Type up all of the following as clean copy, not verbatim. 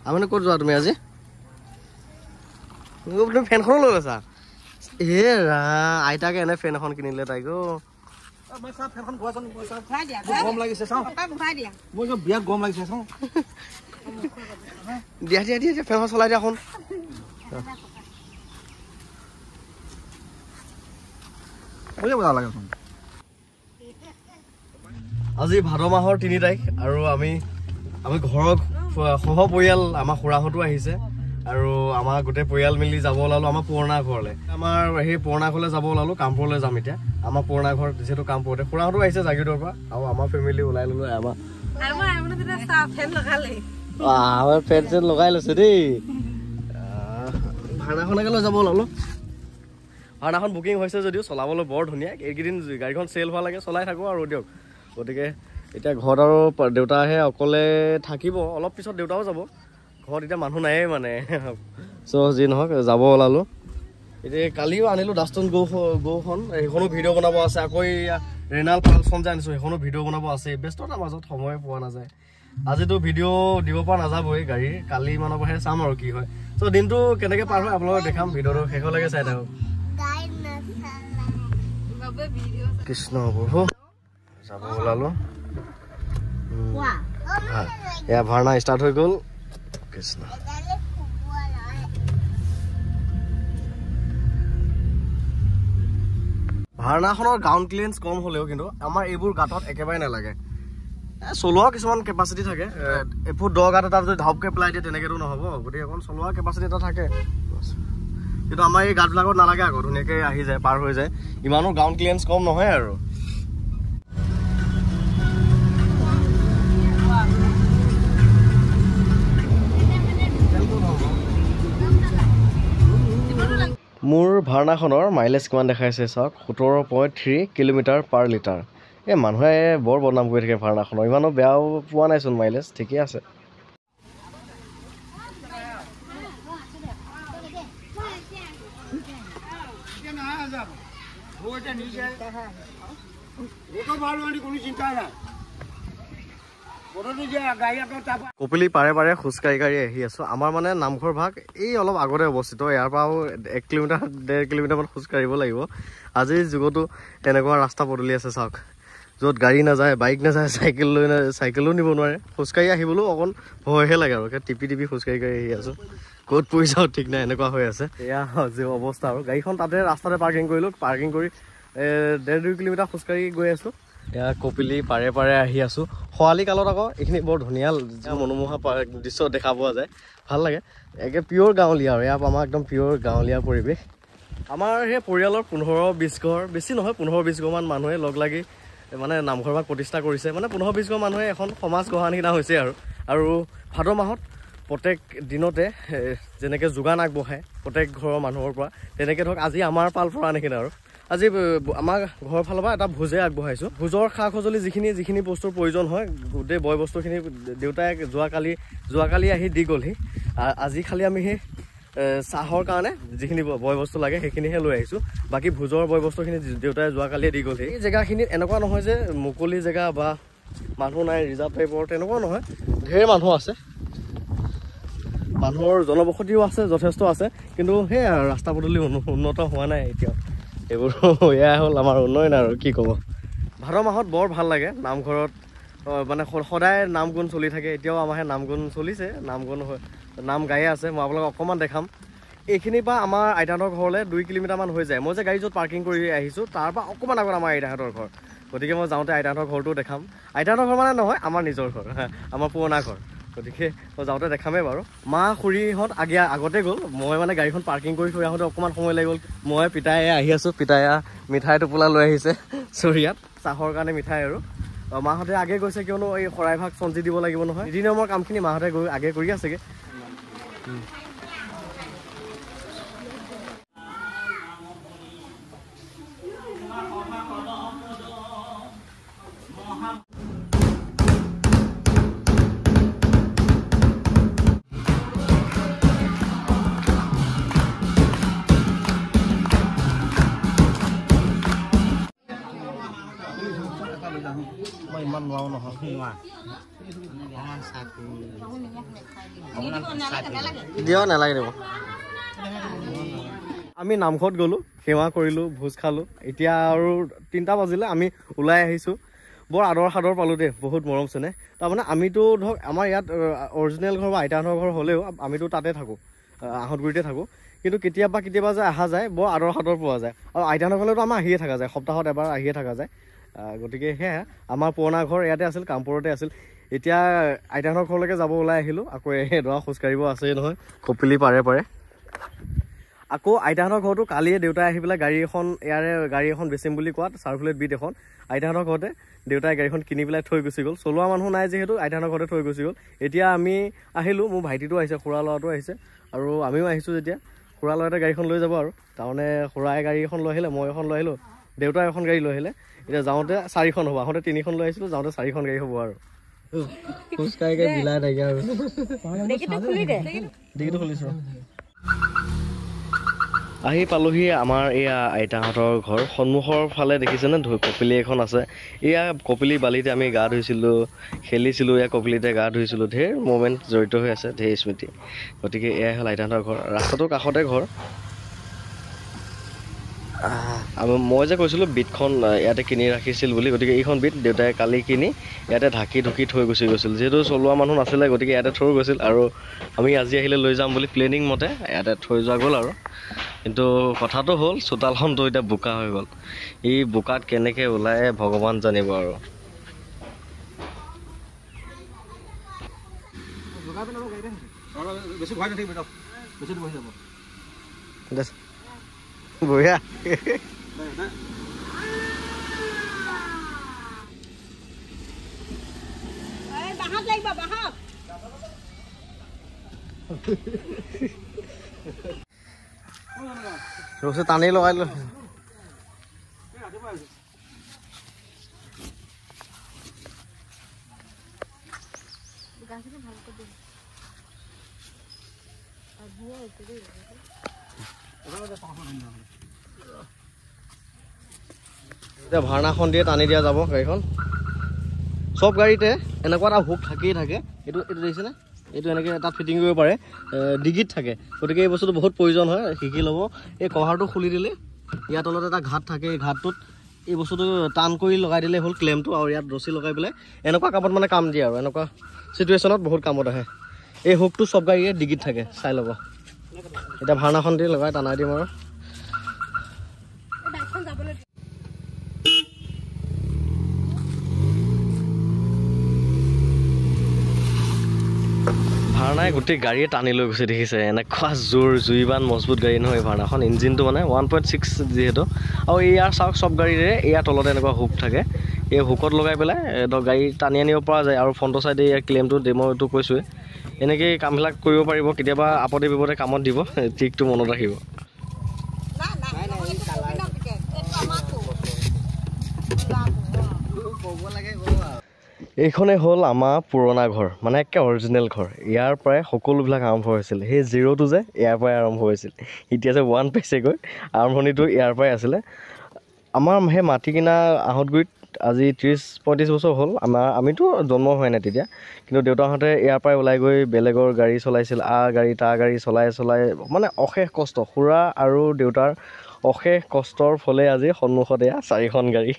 আমি ক'ত যোৱা তুমি আজি তুমি ফেনখনো লৈ লৈছা এ ৰা আইতাকে এনে ফেন এখন কিনিলে তাইক মই সব ফেনখন ঘোৱাচোন গৰম লাগিছে চাওঁ মই বিয়াত গৰম লাগিছে চাওঁ দিয়া দিয়া দিয়া ফেনখন চলাই দিয়া এখন আজি ভাদ মাহৰ 3 তাৰিখ আৰু আমি ঘৰৰ সহ পৰিয়াল আমাৰ খুৰাহঁতো আহিছে আৰু আমাৰ গোটেই পৰিয়াল মিলি যাব ওলালো আমাৰ পুৰণা ঘৰলৈ আমাৰ সেই পুৰণা ঘৰলৈ যাব ওলালো কামপুৰলৈ যাম এতিয়া আমাৰ পুৰণা ঘৰ যিহেতু কামপুৰতে খুৰাহঁতো আহিছে জাগিৰোডৰ পৰা আৰু আমাৰ ফেমিলি ওলাই ললো আমাৰ ফেন চেন লগাই লৈছে দেই ভাওনাখনকে লৈ যাব ওলালো ভাওনাখন বুকিং হৈছে যদিও চলাবলৈ বৰ ধুনীয়া এইকেইদিন গাড়ীখন চেল হোৱা লাগে চলাই থাকোঁ আৰু দিয়ক গতিকে এতিয়া ঘৰত আৰু দেউতাহে অকলে থাকিব অলপ পিছত দেউতাও যাব ঘৰত এতিয়া মানুহ নায়েই মানে চ' যি নহওক যাব ওলালো এতিয়া কালিও আনিলোঁ ডাষ্টন গৌখন সেইখনো ভিডিঅ' বনাব আছে আকৌ ৰেনাল পালচন যে আনিছোঁ সেইখনো ভিডিঅ' বনাব আছে ব্যস্ততাৰ মাজত সময় পোৱা নাযায় আজিতো ভিডিঅ' দিব পৰা নাযাবই গাড়ীৰ কালি মানৰ পৰাহে চাম আৰু কি হয় চ' দিনটো কেনেকৈ পাৰ হয় আপোনালোকক দেখাম ভিডিঅ'টো শেষলৈকে চাই থাকক কৃষ্ণ প্ৰভু যাব ওলালো এয়া ভাওনা ষ্টাৰ্ট হৈ গ'ল কৃষ্ণ ভাওনাখনৰ গ্ৰাউণ্ড ক্লিয়াৰেঞ্চ কম হ'লেও কিন্তু আমাৰ এইবোৰ গাঁতত একেবাৰে নালাগে চলোৱা কিছুমান কেপাচিটি থাকে এফুট 10 গাঁত এটা যদি ধাপকৈ পেলাই দিয়ে তেনেকৈতো নহ'ব গতিকে অকণ চলোৱা কেপাচিটি এটা থাকে কিন্তু আমাৰ এই গাঁতবিলাকত নালাগে আকৌ ধুনীয়াকৈ আহি যায় পাৰ হৈ যায় ইমানো গ্ৰাউণ্ড ক্লিয়াৰেঞ্চ কম নহয় আৰু মোৰ ভাওনাখনৰ মাইলেজ কিমান দেখাইছে চাওক 17.3 কিলোমিটাৰ পাৰ লিটাৰ এই মানুহে বৰ বদনাম কৰি থাকে ভাওনাখনৰ ইমানো বেয়াও পোৱা নাইচোন মাইলেজ ঠিকেই আছে কপিলি পাৰে পাৰে খোজকাঢ়ি আহি আছো আমাৰ মানে নামঘৰ ভাগ এই অলপ আগতে অৱস্থিত ইয়াৰ পৰাও 1 কিলোমিটাৰ 1.5 কিলোমিটাৰমান খোজকাঢ়িব লাগিব আজিৰ যুগতো তেনেকুৱা ৰাস্তা পদূলি আছে চাওক য'ত গাড়ী নাযায় বাইক নাযায় চাইকেলো নিব নোৱাৰে খোজকাঢ়ি আহিবলৈও অকণ ভয়হে লাগে আৰু টিপি খোজকাঢ়ি আহি আছো ক'ত পৰি যাওঁ ঠিক নাই এনেকুৱা হৈ আছে এয়া যি অৱস্থা আৰু গাড়ীখন তাতে ৰাস্তাতে পাৰ্কিং কৰিলোঁ পাৰ্কিং কৰি 1.5-2 কিলোমিটাৰ খোজকাঢ়ি গৈ আছোঁ এয়া কপিলি পাৰে পাৰে আহি আছোঁ খৰালি কালত আকৌ এইখিনি বৰ ধুনীয়া মনোমোহা দৃশ্য দেখা পোৱা যায় ভাল লাগে একে পিয়'ৰ গাঁৱলীয়া আৰু ইয়াৰ আমাৰ একদম পিয়'ৰ গাঁৱলীয়া পৰিৱেশ আমাৰ সেই পৰিয়ালৰ 15-20 ঘৰ বেছি নহয় 15-20 ঘৰমান মানুহে লগ লাগি মানে নামঘৰ ভাগ প্ৰতিষ্ঠা কৰিছে মানে 15-20 ঘৰ মানুহে এখন সমাজ গঢ়া নিচিনা হৈছে আৰু ভাদ মাহত প্ৰত্যেক দিনতে যেনেকৈ যোগান আগবঢ়ায় প্ৰত্যেক ঘৰৰ মানুহৰ পৰা তেনেকৈ ধৰক আজি আমাৰ পাল পৰা নিচিনা আৰু আজি আমাৰ ঘৰৰ ফালৰ পৰা এটা ভোজে আগবঢ়াইছোঁ ভোজৰ সা সঁজুলি যিখিনি বস্তুৰ প্ৰয়োজন হয় গোটেই বয় বস্তুখিনি দেউতাই যোৱাকালি আহি দি গ'লহি আজি খালি আমি সেই চাহৰ কাৰণে যিখিনি বয় বস্তু লাগে সেইখিনিহে লৈ আহিছোঁ বাকী ভোজৰ বয় বস্তুখিনি দেউতাই যোৱাকালিয়ে দি গ'লহি এই জেগাখিনিত এনেকুৱা নহয় যে মুকলি জেগা বা মানুহ নাই ৰিজাৰ্ভ টাইপৰ তেনেকুৱা নহয় ঢেৰ মানুহ আছে মানুহৰ জনবসতিও আছে যথেষ্ট আছে কিন্তু সেই ৰাস্তা পদূলি উন্নত হোৱা নাই এতিয়াও এইবোৰ এয়াই হ'ল আমাৰ উন্নয়ন আৰু কি ক'ব ভাদ মাহত বৰ ভাল লাগে নামঘৰত মানে সদায় নাম গুণ চলি থাকে এতিয়াও আমাৰ সেই নাম গুণ চলিছে নাম গায়ে আছে মই আপোনালোকক অকণমান দেখাম এইখিনিৰ পৰা আমাৰ আইতাহঁতৰ ঘৰলৈ 2 কিলোমিটাৰমান হৈ যায় মই যে গাড়ী য'ত পাৰ্কিং কৰি আহিছোঁ তাৰ পৰা অকণমান আগত আমাৰ আইতাহঁতৰ ঘৰ গতিকে মই যাওঁতে আইতাহঁতৰ ঘৰটোও দেখাম আইতাহঁতৰ ঘৰ মানে নহয় আমাৰ নিজৰ ঘৰ আমাৰ পুৰণা ঘৰ গতিকে মই যাওঁতে দেখামেই বাৰু মা খুৰীহঁত আগতে গ'ল মই মানে গাড়ীখন পাৰ্কিং কৰি থৈ আহোঁতে অকণমান সময় লাগি গ'ল মই পিতাই আহি আছোঁ পিতাই মিঠাই টোপোলা লৈ আহিছে চৰিয়াত চাহৰ কাৰণে মিঠাই আৰু মাহঁতে আগে গৈছে কিয়নো এই শৰাইভাগ চঞ্জি দিব লাগিব নহয় নীতি নিয়মৰ কামখিনি মাহঁতে আগে কৰি আছেগৈ লৈ যাওঁ মই ইমান নোৱাৰো নহয় দিয় নালাগে দিব আমি নামঘৰত গ'লোঁ সেৱা কৰিলোঁ ভোজ খালোঁ এতিয়া আৰু 3টা বাজিলে আমি ওলাই আহিছোঁ বৰ আদৰ সাদৰ পালোঁ দেই বহুত মৰম চেনেহ তাৰমানে আমিতো ধৰক আমাৰ ইয়াত অৰিজিনেল ঘৰ বা আইতাহঁতৰ ঘৰ হ'লেও আমিতো তাতে থাকোঁ আহঁতগুৰিতে থাকোঁ কিন্তু কেতিয়াবা যে অহা যায় বৰ আদৰ সাদৰ পোৱা যায় আৰু আইতাহঁতৰ ঘৰলৈতো আমাৰ আহিয়ে থকা যায় সপ্তাহত এবাৰ আহিয়ে থকা যায় গতিকে সেয়া আমাৰ পুৰণা ঘৰ ইয়াতে আছিল কামপুৰতে আছিল এতিয়া আইতাহঁতৰ ঘৰলৈকে যাব ওলাই আহিলোঁ আকৌ এডৰা খোজকাঢ়িব আছেই নহয় কপিলি পাৰে আকৌ আইতাহঁতৰ ঘৰতো কালিয়ে দেউতাই আহি পেলাই গাড়ী এখন বেচিম বুলি কোৱাত চাৰ্কুলেট বিট এখন আইতাহঁতৰ ঘৰতে দেউতাই গাড়ীখন কিনি পেলাই থৈ গুচি গ'ল চলোৱা মানুহ নাই যিহেতু আইতাহঁতৰ ঘৰতে থৈ গুচি গ'ল এতিয়া আমি আহিলোঁ মোৰ ভাইটিটো আহিছে খুৰা ল'ৰাটো আহিছে আৰু আমিও আহিছোঁ যেতিয়া খুৰা ল'ৰাটোৱে গাড়ীখন লৈ যাব আৰু তাৰমানে খুৰাই গাড়ী এখন লৈ আহিলে মই এখন লৈ আহিলোঁ দেউতাই এখন গাড়ী লৈ আহিলে এতিয়া যাওঁতে 4খন হ'ব আহোঁতে 3খন লৈ আহিছিলোঁ যাওঁতে 4খন গাড়ী হ'ব আৰু খোজকাঢ়ি বিলাই নাইকিয়া আৰু ডিগিটো খুলিছোঁ আহি পালোহি আমাৰ এয়া আইতাহঁতৰ ঘৰ সন্মুখৰ ফালে দেখিছেনে কপিলি এখন আছে এয়া কপিলি বালিতে আমি গা ধুইছিলোঁ খেলিছিলোঁ এয়া কপিলিতে গা ধুইছিলোঁ ঢেৰ মমেণ্ট জড়িত হৈ আছে ঢেৰ স্মৃতি গতিকে এয়াই হ'ল আইতাহঁতৰ ঘৰ ৰাস্তাটোৰ কাষতে ঘৰ মই যে কৈছিলোঁ বিটখন ইয়াতে কিনি ৰাখিছিল বুলি গতিকে এইখন বিট দেউতাই কালি কিনি ইয়াতে ঢাকি ঢুকি থৈ গুচি গৈছিল যিহেতু চলোৱা মানুহ নাছিলে গতিকে ইয়াতে থৈ গৈছিল আৰু আমি আজি আহিলে লৈ যাম বুলি প্লেনিং মতে ইয়াতে থৈ যোৱা গ'ল আৰু কিন্তু কথাটো হ'ল চোতালখনটো এতিয়া বোকা হৈ গ'ল এই বোকাত কেনেকৈ ওলাই ভগৱান জানিব আৰু বঢ়িয়া টানি লগাই লৈ এতিয়া ভাওনাখন দিয়ে টানি দিয়া যাব গাড়ীখন চব গাড়ীতে এনেকুৱা এটা হুক থাকেই থাকে এইটো দেখিছেনে এইটো এনেকৈ তাত ফিটিং কৰিব পাৰে ডিগিত থাকে গতিকে এই বস্তুটো বহুত প্ৰয়োজন হয় শিকি ল'ব এই কভাৰটো খুলি দিলে ইয়াৰ তলত এটা ঘাট থাকে এই ঘাটটোত এই বস্তুটো টান কৰি লগাই দিলে হ'ল ক্লেমটো আৰু ইয়াত ৰছী লগাই পেলাই এনেকুৱা কামত মানে কাম দিয়ে আৰু এনেকুৱা চিটুৱেশ্যনত বহুত কামত আহে এই হুকটো চব গাড়ীয়ে ডিগিত থাকে চাই ল'ব এতিয়া ভাওনাখন দি লগাই টানাই দিম আৰু ভাওনাই গোটেই গাড়ীয়ে টানি লৈ গৈছে দেখিছে এনেকুৱা জুইবান মজবুত গাড়ী নহয় এই ভাওনাখন ইঞ্জিনটো মানে 1.6 যিহেতু আৰু ইয়াৰ চাওক চব গাড়ীৰে ইয়াৰ তলতে এনেকুৱা হুক থাকে এই হুকত লগাই পেলাই গাড়ী টানি আনিব পৰা যায় আৰু ফ্ৰণ্টৰ চাইডে ইয়াৰ ক্লেমটো ডেম'টো কৈছোঁৱে এনেকৈ কামবিলাক কৰিব পাৰিব কেতিয়াবা আপদে বিপদে কামত দিব ঠিকটো মনত ৰাখিব এইখনেই হ'ল আমাৰ পুৰণা ঘৰ মানে একে অৰিজিনেল ঘৰ ইয়াৰ পৰাই সকলোবিলাক আৰম্ভ হৈছিল সেই জিৰ'টো যে ইয়াৰ পৰাই আৰম্ভ হৈছিল এতিয়া যে 1 পাইছেগৈ আৰম্ভণিটো ইয়াৰ পৰাই আছিলে আমাৰ সেই মাটি কিনা আহঁতগুৰিত আজি 30-35 বছৰ হ'ল আমিতো জন্ম হোৱাই নাই তেতিয়া কিন্তু দেউতাহঁতে ইয়াৰ পৰাই ওলাই গৈ বেলেগৰ গাড়ী চলাইছিল গাড়ী চলাই মানে অশেষ কষ্ট খুৰা আৰু দেউতাৰ অশেষ কষ্টৰ ফলে আজি সন্মুখত এয়া 4খন গাড়ী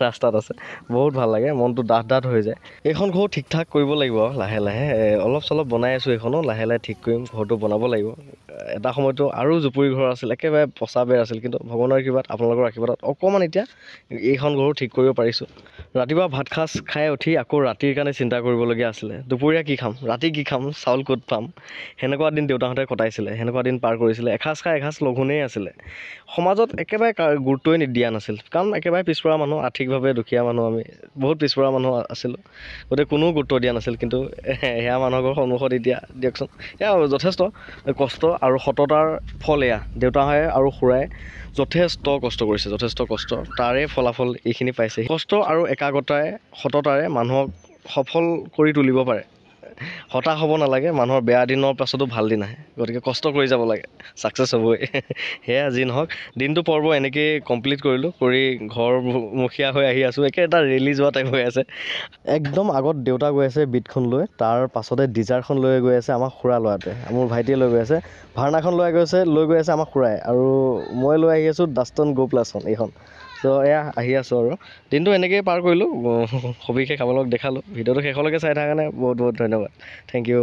ৰাস্তাত আছে বহুত ভাল লাগে মনটো ডাঠ হৈ যায় এইখন ঘৰ ঠিক ঠাক কৰিব লাগিব লাহে লাহে অলপ চলপ বনাই আছোঁ এইখনো লাহে লাহে ঠিক কৰিম ঘৰটো বনাব লাগিব এটা সময়তো আৰু জুপুৰি ঘৰ আছিল একেবাৰে পচা বেৰ আছিল কিন্তু ভগৱানৰ কৃপাত আপোনালোকৰ আশীৰ্বাদত অকণমান এতিয়া এইখন ঘৰো ঠিক কৰিব পাৰিছোঁ ৰাতিপুৱা ভাত সাজ খাই উঠি আকৌ ৰাতিৰ কাৰণে চিন্তা কৰিবলগীয়া আছিলে দুপৰীয়া কি খাম ৰাতি কি খাম চাউল ক'ত পাম সেনেকুৱা দিন দেউতাহঁতে কটাইছিলে সেনেকুৱা দিন পাৰ কৰিছিলে এসাঁজ খাই এসাঁজ লঘোণেই আছিলে সমাজত একেবাৰে গুৰুত্বই দিয়া নাছিল কাৰণ একেবাৰে পিছপৰা মানুহ আৰ্থিকভাৱে দুখীয়া মানুহ আমি বহুত পিছপৰা মানুহ আছিলোঁ গতিকে কোনো গুৰুত্ব দিয়া নাছিল কিন্তু সেয়া মানুহৰ সন্মুখত এতিয়া দিয়কচোন এয়া যথেষ্ট কষ্ট আৰু সততাৰ ফল এয়া দেউতাহঁতে আৰু খুৰাই যথেষ্ট কষ্ট কৰিছে যথেষ্ট কষ্ট তাৰে ফলাফল এইখিনি পাইছে কষ্ট আৰু একাগ্ৰতাৰে সততাৰে মানুহক সফল কৰি তুলিব পাৰে হতাশ হ'ব নালাগে, মানুহৰ বেয়া দিনৰ পাছতো ভাল দিন আহে, গতিকে কষ্ট কৰি যাব লাগে, ছাকচেছ হ'বই। সেয়া যি নহওক, দিনটো পৰ্ব এনেকৈয়ে কমপ্লিট কৰিলোঁ, কৰি ঘৰমুখীয়া হৈ আহি আছোঁ, একে এটা ৰেলী যোৱা টাইপ হৈ আছে। একদম আগত দেউতা গৈ আছে বিটখন লৈ, তাৰ পাছতে ডিজাৰখন লৈ গৈ আছে আমাৰ খুৰা ল'ৰাটোৱে, মোৰ ভাইটিয়ে লৈ গৈ আছে, ভাৰ্নাখন লৈ গৈ আছে আমাৰ খুৰাই, আৰু মই লৈ আহি আছোঁ ডাষ্টন গো প্লাছখন এইখন। ত' এয়া আহি আছোঁ আৰু দিনটো এনেকৈয়ে পাৰ কৰিলোঁ, সবিশেষ আপোনালোকক দেখালোঁ। ভিডিঅ'টো শেষলৈকে চাই থকাৰ কাৰণে বহুত বহুত ধন্যবাদ, থেংক ইউ।